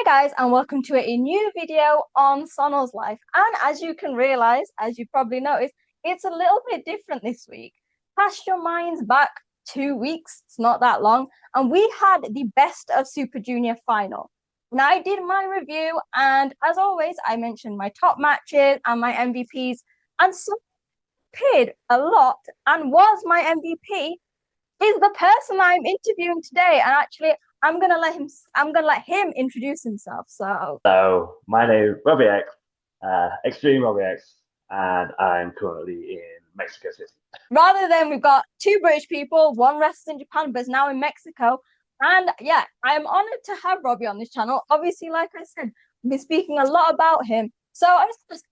Guys, and welcome to a new video on Sono's life. And as you can realize, as you probably noticed, it's a little bit different this week. Cast your minds back 2 weeks, it's not that long, and we had the Best of Super Junior final. Now I did my review, and as always, I mentioned my top matches and my MVPs, and some appeared a lot and was my MVP is the person I'm interviewing today. And actually, I'm gonna let him introduce himself. So my name is Robbie X, Extreme Robbie X, and I'm currently in Mexico City. Rather than we've got two British people, one rests in Japan but is now in Mexico. And yeah, I am honored to have Robbie on this channel. Obviously, like I said, I've been speaking a lot about him. So I'm just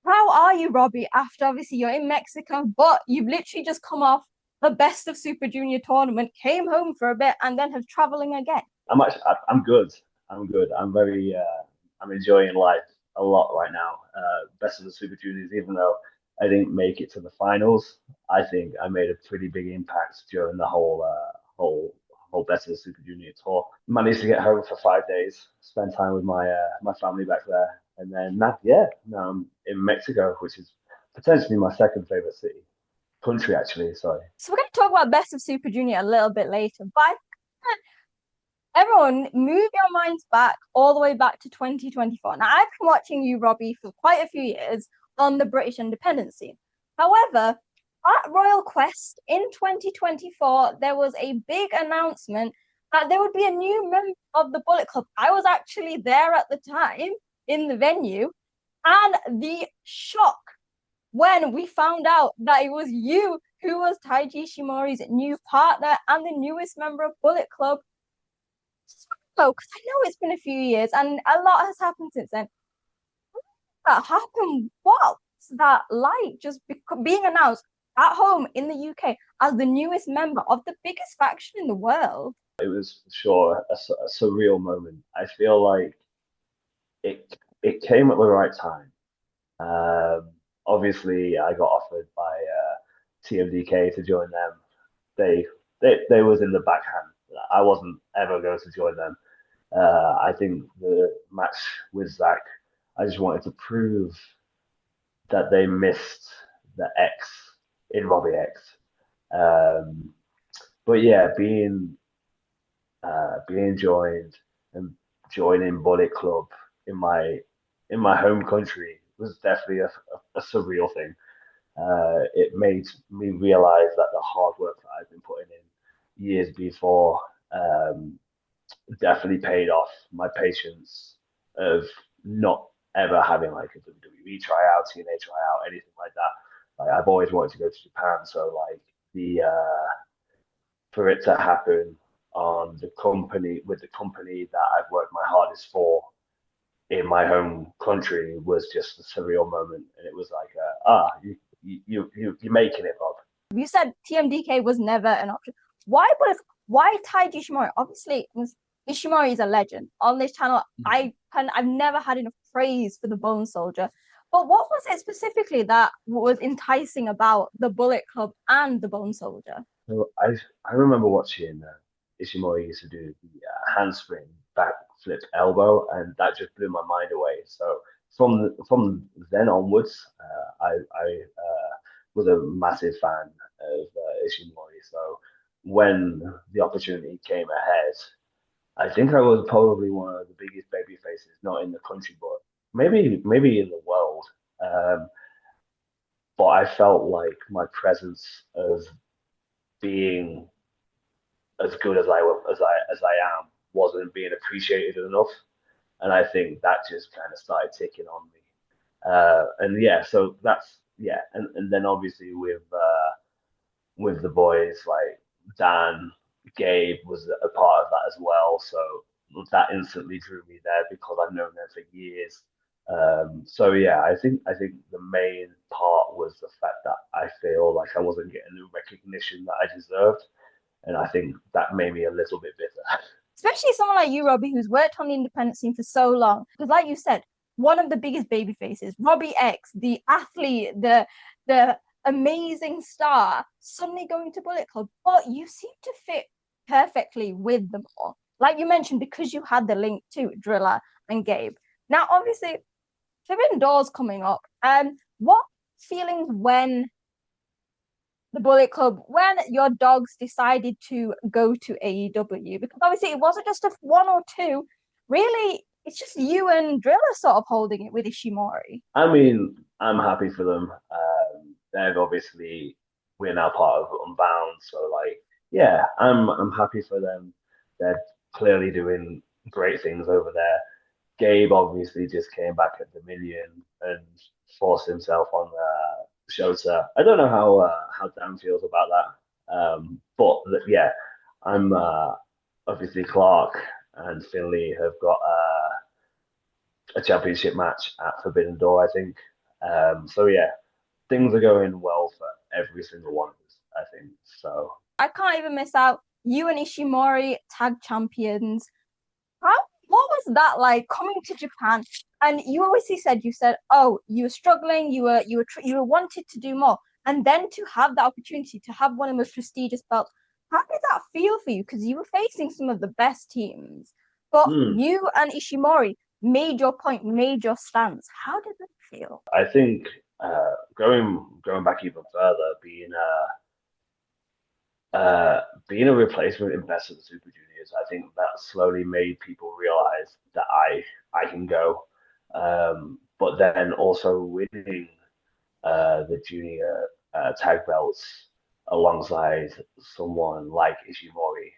how are you, Robbie? After obviously you're in Mexico, but you've literally just come off the Best of Super Junior tournament, came home for a bit, and then have traveling again. I'm good. I'm good. I'm enjoying life a lot right now. Best of the Super Juniors, even though I didn't make it to the finals, I think I made a pretty big impact during the whole Best of the Super Junior tour. Managed to get home for 5 days, spend time with my family back there, and then now I'm in Mexico, which is potentially my second favorite country actually. Sorry. So we're going to talk about Best of Super Junior a little bit later, but everyone, move your minds back all the way back to 2024. Now, I've been watching you, Robbie, for quite a few years on the British independence scene. However, at Royal Quest in 2024, there was a big announcement that there would be a new member of the Bullet Club. I was actually there at the time in the venue, and the shock when we found out that it was you who was Taiji Ishimori's new partner and the newest member of Bullet Club. So, because I know it's been a few years and a lot has happened since then. What happened? What's that like? Just being announced at home in the UK as the newest member of the biggest faction in the world. It was for sure a surreal moment. I feel like it came at the right time. Obviously, I got offered by TMDK to join them. They was in the backhand. I wasn't ever going to join them. I think the match with Zach, I just wanted to prove that they missed the X in Robbie X. Um, but yeah, being joined and joining Bullet Club in my home country was definitely a surreal thing. It made me realize that the hard work that I've been putting in years before definitely paid off. My patience of not ever having like a WWE tryout, TNA tryout, anything like that. Like I've always wanted to go to Japan, so like the for it to happen on the company with the company that I've worked my hardest for in my home country was just a surreal moment, and it was like, you're making it, Bob. You said TMDK was never an option. Why Taiji Ishimori? Obviously, Ishimori is a legend on this channel. I've never had enough praise for the Bone Soldier. But what was it specifically that was enticing about the Bullet Club and the Bone Soldier? So I remember watching Ishimori used to do the handspring backflip elbow, and that just blew my mind away. So from then onwards, I was a massive fan of Ishimori. So when the opportunity came ahead, I think I was probably one of the biggest baby faces, not in the country, but maybe in the world. Um, but I felt like my presence of being as good as I am wasn't being appreciated enough, and I think that just kind of started ticking on me. And yeah, so that's yeah, and then obviously with the boys like Dan, Gabe was a part of that as well. So that instantly drew me there because I've known them for years. So yeah, I think the main part was the fact that I feel like I wasn't getting the recognition that I deserved, and I think that made me a little bit bitter. Especially someone like you, Robbie, who's worked on the independent scene for so long. Because, like you said, one of the biggest baby faces, Robbie X, the athlete, the amazing star, suddenly going to Bullet Club. But you seem to fit perfectly with them all. like you mentioned, because you had the link to Driller and Gabe. Now, obviously, Forbidden Doors coming up. What feelings when the Bullet Club, when your dogs decided to go to AEW? Because obviously it wasn't just a one or two. Really, it's just you and Driller sort of holding it with Ishimori. I mean, I'm happy for them. They've obviously we're now part of Unbound, so like, yeah, I'm happy for them. They're clearly doing great things over there. Gabe obviously just came back at Dominion and forced himself on Shota. I don't know how Dan feels about that, but yeah, I'm obviously Clark and Finley have got a championship match at Forbidden Door, I think. So yeah, things are going well for every single one of us, I think. So I can't even miss out. You and Ishimori tag champions. How, what was that like coming to Japan? And you obviously said oh, you were struggling, you were wanted to do more, and then to have the opportunity to have one of the most prestigious belts. How did that feel for you? Because you were facing some of the best teams, but mm, you and Ishimori made your point, made your stance. How did that feel? I think going back even further, uh, being a replacement in Best of the Super Juniors, I think that slowly made people realize that I can go. But then also winning the junior tag belts alongside someone like Ishimori,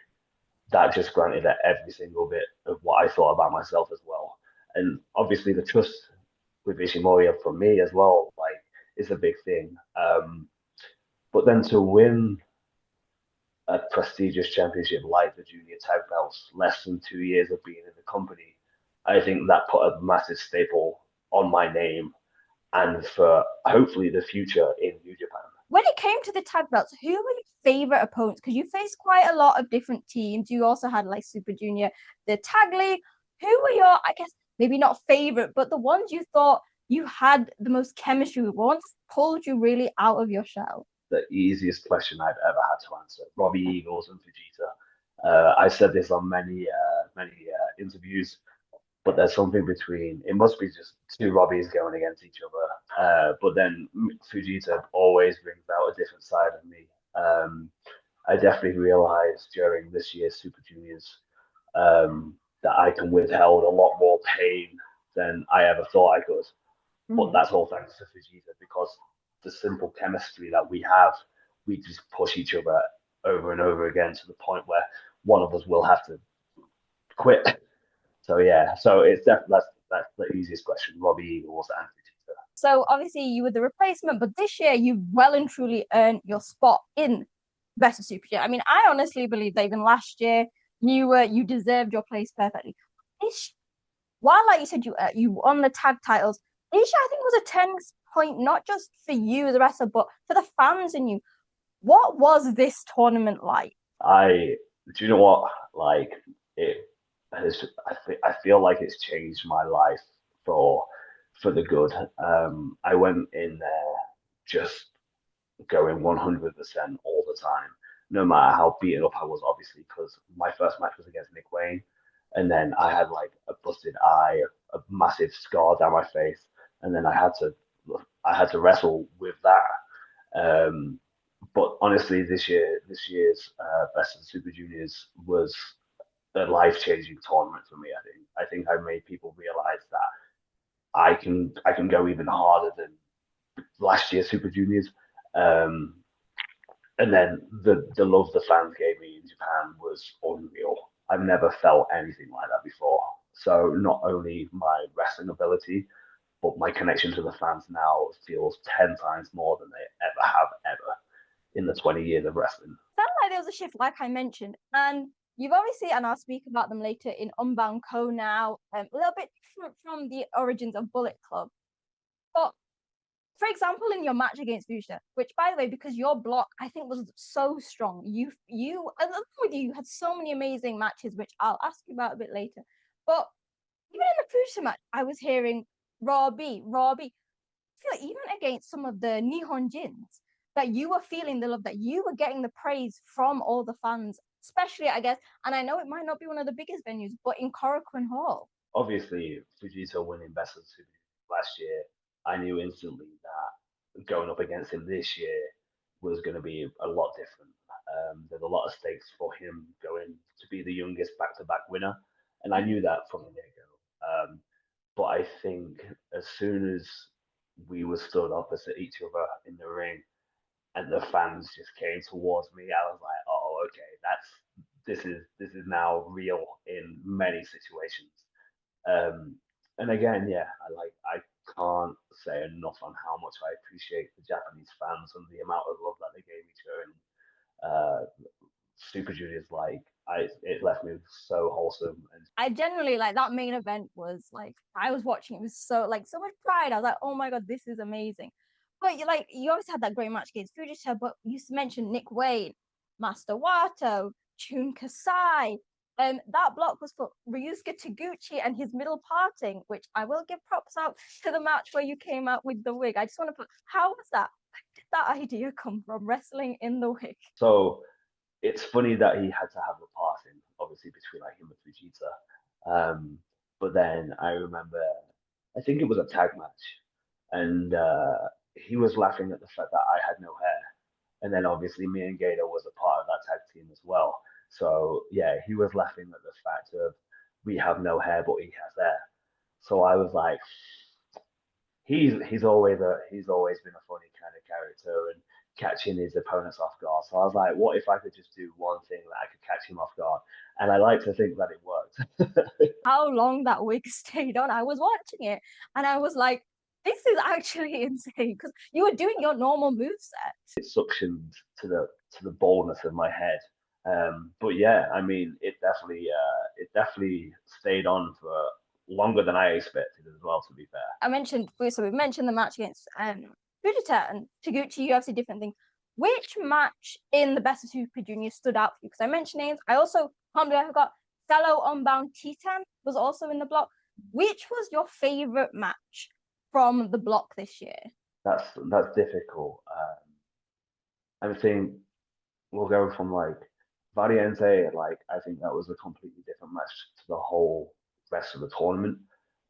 that just granted that every single bit of what I thought about myself as well. And obviously the trust with Ishimori from me as well, like, is a big thing. But then to win a prestigious championship like the junior tag belts, less than 2 years of being in the company, I think that put a massive staple on my name and for hopefully the future in New Japan. When it came to the tag belts, who were your favorite opponents? Because you faced quite a lot of different teams. You also had like Super Junior, the tag league. Who were your, I guess, maybe not favorite, but the ones you thought you had the most chemistry with, ones pulled you really out of your shell? The easiest question I've ever had to answer. Robbie Eagles and Fujita. I said this on many interviews, but there's something between. It must be just two Robbies going against each other. But then Fujita always brings out a different side of me. I definitely realized during this year's Super Juniors that I can withhold a lot more pain than I ever thought I could. But Mm-hmm. that's all thanks to Fujita because the simple chemistry that we have, we just push each other over and over again to the point where one of us will have to quit. So yeah, so it's definitely that's the easiest question. Robbie Eagles and Fujita. So obviously you were the replacement, but this year you well and truly earned your spot in Best of Super Junior. I mean, I honestly believe that even last year you deserved your place perfectly. This while like you said you won the tag titles, Asia I think was a turning point not just for you as a wrestler, but for the fans and you. What was this tournament like? I do you know what like it has. I feel like it's changed my life for for the good. I went in there just going 100% all the time, no matter how beaten up I was, obviously, because my first match was against Nick Wayne. And then I had like a busted eye, a massive scar down my face. And then I had to wrestle with that. But honestly, this year's Best of the Super Juniors was a life-changing tournament for me. I think I made people realize that I can go even harder than last year's Super Juniors. Um, and then the love the fans gave me in Japan was unreal. I've never felt anything like that before. So not only my wrestling ability, but my connection to the fans now feels 10 times more than they ever have ever in the 20 years of wrestling. Felt like there was a shift, like I mentioned, and you've obviously, and I'll speak about them later in Unbound Co now, a little bit different from the origins of Bullet Club. But for example, in your match against Fuchsia, which by the way, because your block I think was so strong, you along with you had so many amazing matches, which I'll ask you about a bit later. But even in the Fuchsia match, I was hearing Robbie. I feel like even against some of the Nihon Jins, that you were feeling the love, that you were getting the praise from all the fans, especially, I guess, and I know it might not be one of the biggest venues, but in Korakuen Hall. Obviously, Fujita winning Best of the Super last year, I knew instantly that going up against him this year was going to be a lot different. There's a lot of stakes for him going to be the youngest back-to-back winner, and I knew that from the get-go. But I think as soon as we were stood opposite each other in the ring, and the fans just came towards me, I was like, oh, okay, this is now real in many situations. Um, and again, yeah, I can't say enough on how much I appreciate the Japanese fans and the amount of love that they gave me during Super Juniors. Like, it left me so wholesome. And I generally like that main event was like I was watching it with so like so much pride. I was like, oh my god, this is amazing. But you always had that great match against Fujita, but you mentioned Nick Wayne, Master Wato, Chun Kasai. That block was for Ryusuke Taguchi and his middle parting, which I will give props out to the match where you came out with the wig. I just want to put how was that? Where did that idea come from? Wrestling in the wig. so it's funny that he had to have a passing, obviously, between like him and Fujita. But then I remember, I think it was a tag match, and he was laughing at the fact that I had no hair. And then obviously me and Gator was a part of that tag team as well. So yeah, he was laughing at the fact of we have no hair, but he has hair. So I was like, he's always been a funny kind of character and catching his opponents off guard. So I was like, what if I could just do one thing that I could catch him off guard? And I like to think that it worked. How long that wig stayed on. I was watching it and I was like, this is actually insane because you were doing your normal move set. It suctioned to the baldness of my head. But yeah, I mean, it definitely stayed on for longer than I expected as well. To be fair, We mentioned the match against Fujita and Taguchi. You have different things. Which match in the Best of Super Junior stood out for you? Because I mentioned names. I also can't believe I forgot fellow Unbound Titan was also in the block. Which was your favorite match from the block this year? that's difficult. I think we'll go from like Variante. Like I think that was a completely different match to the whole rest of the tournament.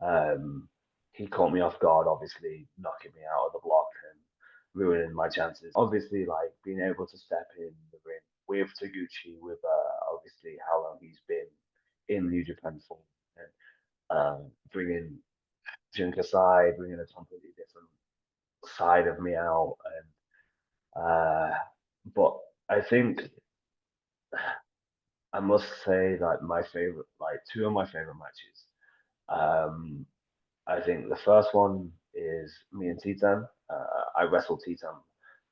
Um, he caught me off guard, obviously knocking me out of the block and ruining my chances. Obviously, like being able to step in the ring with Taguchi, with obviously how long he's been in New Japan for, and bringing Jun Kasai, bringing a completely different side of me out, and but I think I must say that my favorite, like two of my favorite matches. Um, I think the first one is me and Titan. I wrestled Titan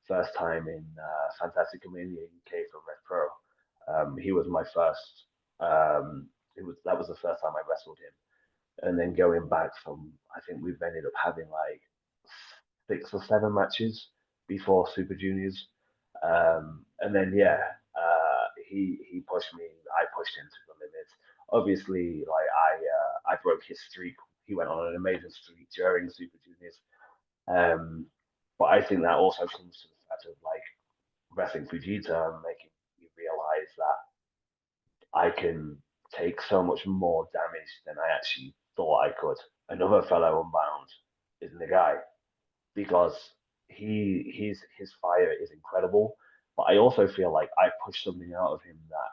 first time in Fantastic Mania UK for Red Pro. He was my first. That was the first time I wrestled him, and then going back from, I think we've ended up having like 6 or 7 matches before Super Juniors. And then yeah, he pushed me, I pushed him to the limits. Obviously, like I broke his streak. He went on an amazing streak during Super Juniors. Um, but I think that also comes to the fact of like wrestling Fujita and making me realize that I can take so much more damage than I actually thought I could. Another fellow Unbound is Nagai because his fire is incredible. But I also feel like I pushed something out of him that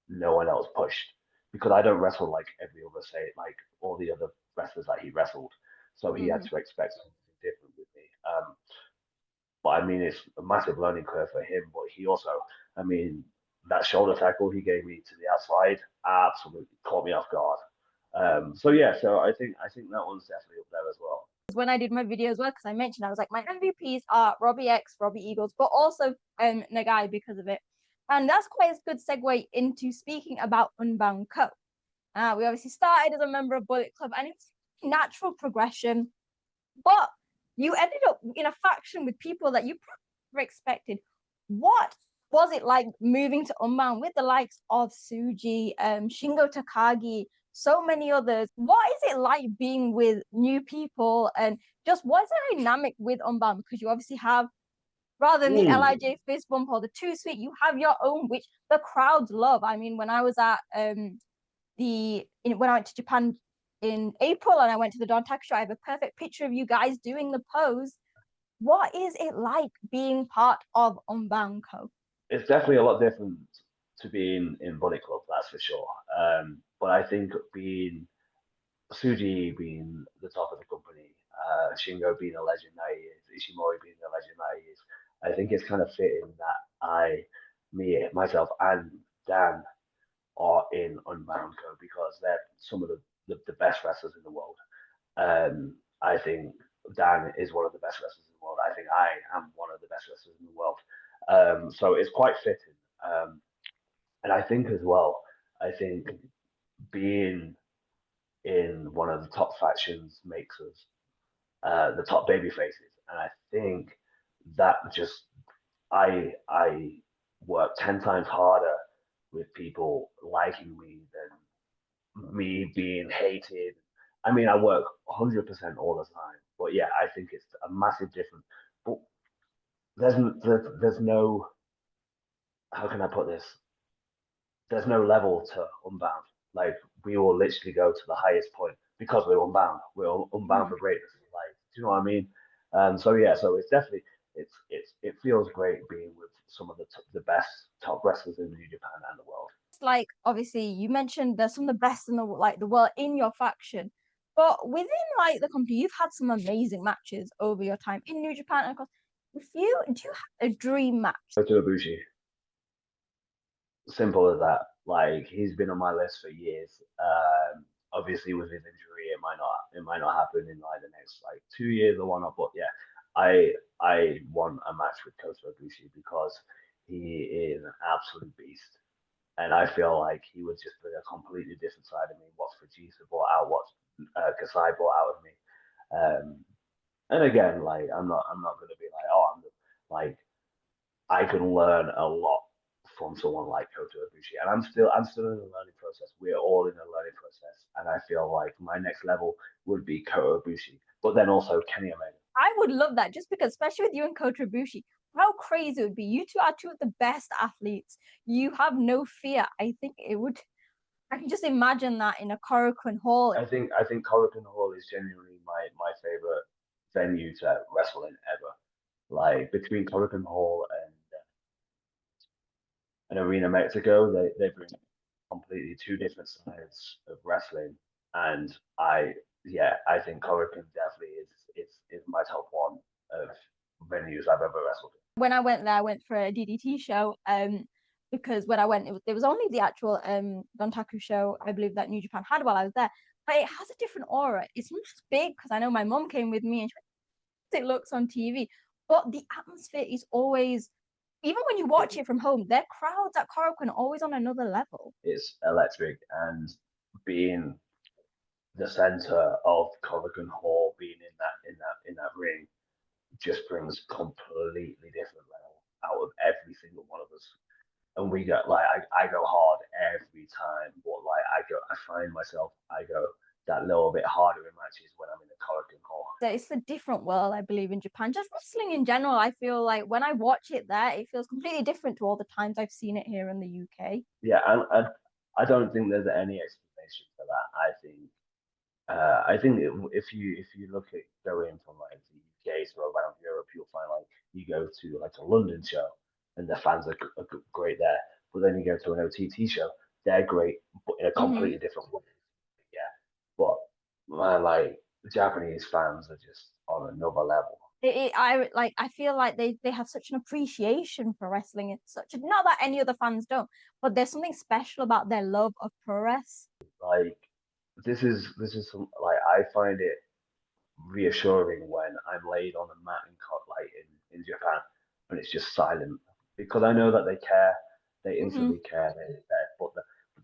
no one else pushed because I don't wrestle like every other say like all the other wrestlers that he wrestled. So he had Mm-hmm. to expect something different with me. But I mean, it's a massive learning curve for him. But he also, I mean, that shoulder tackle he gave me to the outside absolutely caught me off guard. So yeah, so I think that one's definitely up there as well. When I did my video as well, because I mentioned I was like my MVPs are Robbie X, Robbie Eagles, but also Nagai because of it. And that's quite a good segue into speaking about Unbound Co. We obviously started as a member of Bullet Club and it's natural progression, but you ended up in a faction with people that you probably never expected. What was it like moving to Unbound with the likes of Suji, Shingo Takagi, so many others? What is it like being with new people and just what's the dynamic with Unbound? Because you obviously have rather than the Mm. LIJ fist bump or the Too Sweet. You have your own, which the crowds love. I mean, when I was at when I went to Japan in April and I went to the Don Taku show, I have a perfect picture of you guys doing the pose. What is it like being part of Unbound Co? It's definitely a lot different to being in Bullet Club, that's for sure. But I think being Suji being the top of the company, Shingo being a legend that he is, Ishimori being a legend that he is, I think it's kind of fitting that myself, and Dan are in Unbound Co because they're some of the best wrestlers in the world. I think Dan is one of the best wrestlers in the world. I think I am one of the best wrestlers in the world. So it's quite fitting. And I think as well, I think being in one of the top factions makes us the top baby faces. And I think that just I work 10 times harder with people liking me than me being hated. I mean, I work 100% all the time, but yeah, I think it's a massive difference. But there's no, how can I put this? There's no level to Unbound. Like we will literally go to the highest point because we're unbound. We're unbound Mm. for greatness. Like, do you know what I mean? So yeah, so it's definitely it feels great being with some of the best top wrestlers in New Japan and the world. Like obviously you mentioned there's some of the best in the world in your faction, but within like the company, you've had some amazing matches over your time in New Japan. And of course, if you do you have a dream match? Go to Ibushi. Simple as that. Like he's been on my list for years. Obviously with his injury, it might not happen in like the next like 2 years or whatnot. But yeah, I want a match with Kota Ibushi because he is an absolute beast, and I feel like he would just bring a completely different side of me. What Fujita brought out, what Kasai brought out of me. And again, like I'm not gonna be like, oh, like I can learn a lot from someone like Kota Ibushi, and I'm still in the learning process. We're all in a learning process, and I feel like my next level would be Kota Ibushi, but then also Kenny Omega. I would love that just because, especially with you and Kota Ibushi, how crazy it would be. You two are two of the best athletes. You have no fear. I think it would. I can just imagine that in a Korakuen Hall. I think Korakuen Hall is genuinely my favorite venue to wrestle in ever. Like between Korakuen Hall and Arena Mexico, they bring completely two different sides of wrestling, and I think Korakuen definitely is my top one of venues I've ever wrestled in. When I went there, I went for a DDT show. Because when I went, there was only the actual Dontaku show, I believe, that New Japan had while I was there. But it has a different aura. It's not just big because I know my mom came with me and it looks on TV, but the atmosphere is always, even when you watch it from home, their crowds at Korakuen are always on another level. It's electric, and being the center of Korakuen Hall, being in that ring, just brings completely different level out of every single one of us. And we go like I go hard every time, but like I find myself I go that little bit harder in matches when I'm in the Korakuen Hall. It's a different world, I believe, in Japan. Just wrestling in general, I feel like when I watch it there, it feels completely different to all the times I've seen it here in the UK. Yeah, and I don't think there's any explanation for that. I think if you look at going from like the UK to around Europe, you'll find like you go to like a London show and the fans are great there, but then you go to an OTT show, they're great, but in a Mm-hmm. completely different way. Yeah, but man, like the Japanese fans are just on another level. I feel like they have such an appreciation for wrestling. It's such not that any other fans don't, but there's something special about their love of pro wrestling. Like this is some, like I find it reassuring when I'm laid on a mat in Japan and it's just silent because I know that they care, they Mm-hmm. instantly care, but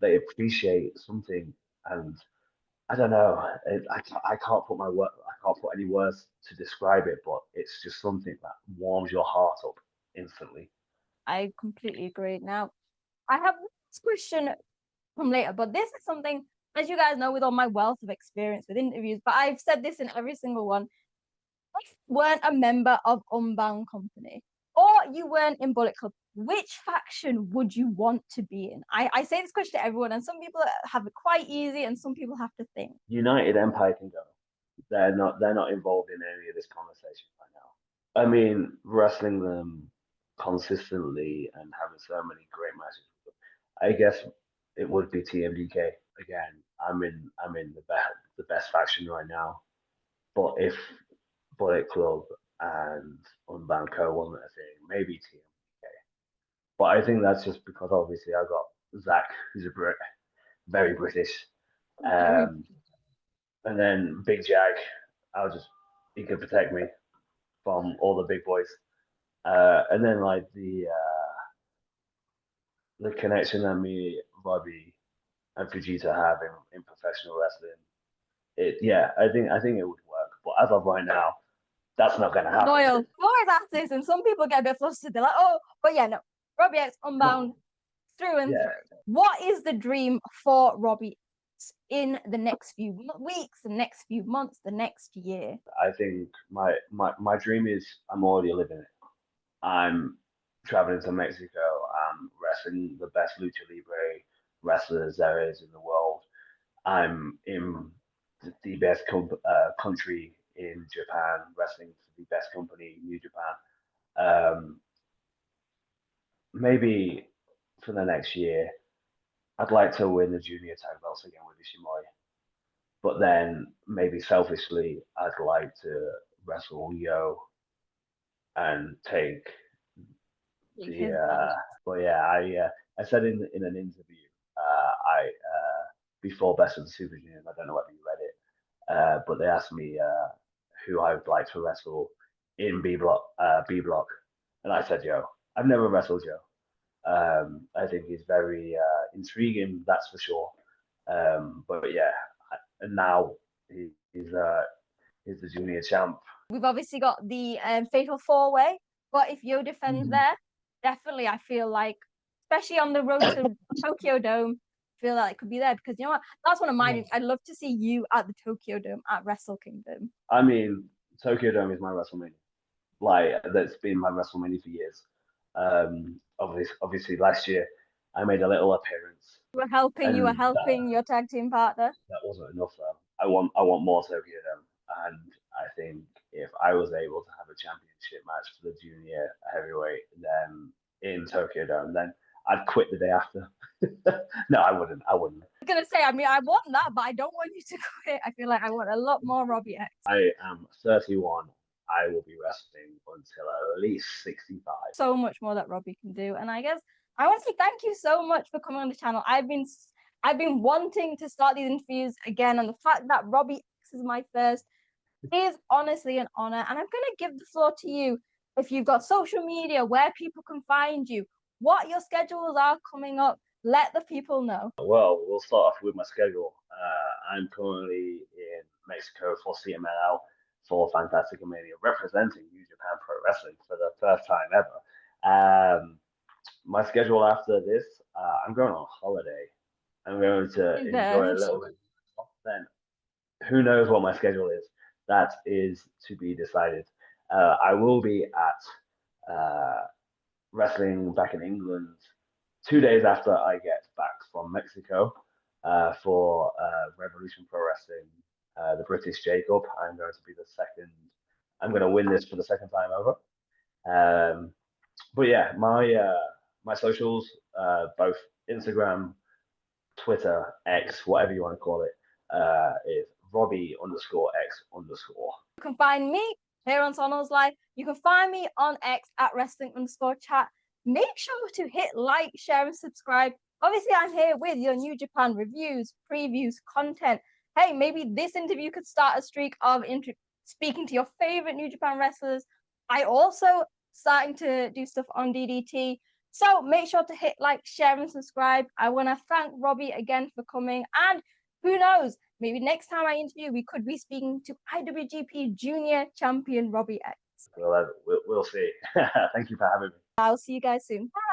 they appreciate something, and I don't know, I can't put I can't put any words to describe it, but it's just something that warms your heart up instantly. I completely agree. Now, I have this question from later, but this is something, as you guys know, with all my wealth of experience with interviews, but I've said this in every single one. If you weren't a member of Unbound Company, or you weren't in Bullet Club, which faction would you want to be in? I say this question to everyone, and some people have it quite easy, and some people have to think. United Empire can go. They're not involved in any of this conversation right now. I mean, wrestling them consistently and having so many great matches. I guess it would be TMDK again. I'm in the best faction right now. But if Bullet Club and Unbound Co wasn't a thing, maybe TMDK. But I think that's just because obviously I got Zach, who's a Brit, very British. Um, and then Big Jag, he could protect me from all the big boys. And then like the connection that me, Robbie, and Fujita have in professional wrestling, I think it would work. But as of right now, that's not gonna happen. Loyal, always ask this, and some people get a bit flustered. They're like, "Oh, but yeah, no, Robbie X Unbound through and through." What is the dream for Robbie in the next few weeks, the next few months, the next year? I think my dream is I'm already living it. I'm traveling to Mexico. I'm wrestling the best lucha libre wrestlers there is in the world. I'm in the best country in Japan, wrestling for the best company, New Japan. Um, Maybe for the next year, I'd like to win the junior tag belts again with Ishimori. But then maybe selfishly, I'd like to wrestle Yo and take the. But yeah, I said in an interview, I before Best of the Super Juniors, I don't know whether you read it, but they asked me who I would like to wrestle in B block, and I said Yo. I've never wrestled Yo. I think he's very intriguing, that's for sure. But yeah, and now he's the junior champ. We've obviously got the Fatal 4-Way, but if Yo defends there, definitely I feel like, especially on the road to Tokyo Dome, I feel like it could be there because you know what? That's one of my dreams. I'd love to see you at the Tokyo Dome at Wrestle Kingdom. I mean, Tokyo Dome is my WrestleMania. Like that's been my WrestleMania for years. Obviously, last year I made a little appearance. You were helping your tag team partner. That wasn't enough though. I want more Tokyo Dome, and I think if I was able to have a championship match for the junior heavyweight then in Tokyo Dome, then I'd quit the day after. No, I wouldn't. I was gonna say, I mean, I want that, but I don't want you to quit. I feel like I want a lot more Robbie X. I am 31. I will be wrestling until at least 65. So much more that Robbie can do, and I guess I want to say thank you so much for coming on the channel. I've been wanting to start these interviews again, and the fact that Robbie X is my first is honestly an honor. And I'm gonna give the floor to you. If you've got social media, where people can find you, what your schedules are coming up, let the people know. Well, we'll start off with my schedule. I'm currently in Mexico for CMLL for Fantastic Mania, representing New Japan Pro Wrestling for the first time ever. My schedule after this, I'm going on holiday. I'm going to enjoy a little bit. Then, who knows what my schedule is? That is to be decided. I will be at wrestling back in England 2 days after I get back from Mexico for Revolution Pro Wrestling, the British Jacob. I'm going to be the second. I'm going to win this for the second time over. But yeah, my socials, both Instagram, Twitter, X, whatever you want to call it, is Robbie_X_. You can find me here on Sono's Live. You can find me on X at wrestling_chat. Make sure to hit like, share, and subscribe. Obviously, I'm here with your New Japan reviews, previews, content. Hey, maybe this interview could start a streak of speaking to your favorite New Japan wrestlers. I also starting to do stuff on DDT. So make sure to hit like, share, and subscribe. I want to thank Robbie again for coming. And who knows, maybe next time I interview, we could be speaking to IWGP Junior Champion Robbie X. We'll see. Thank you for having me. I'll see you guys soon. Bye.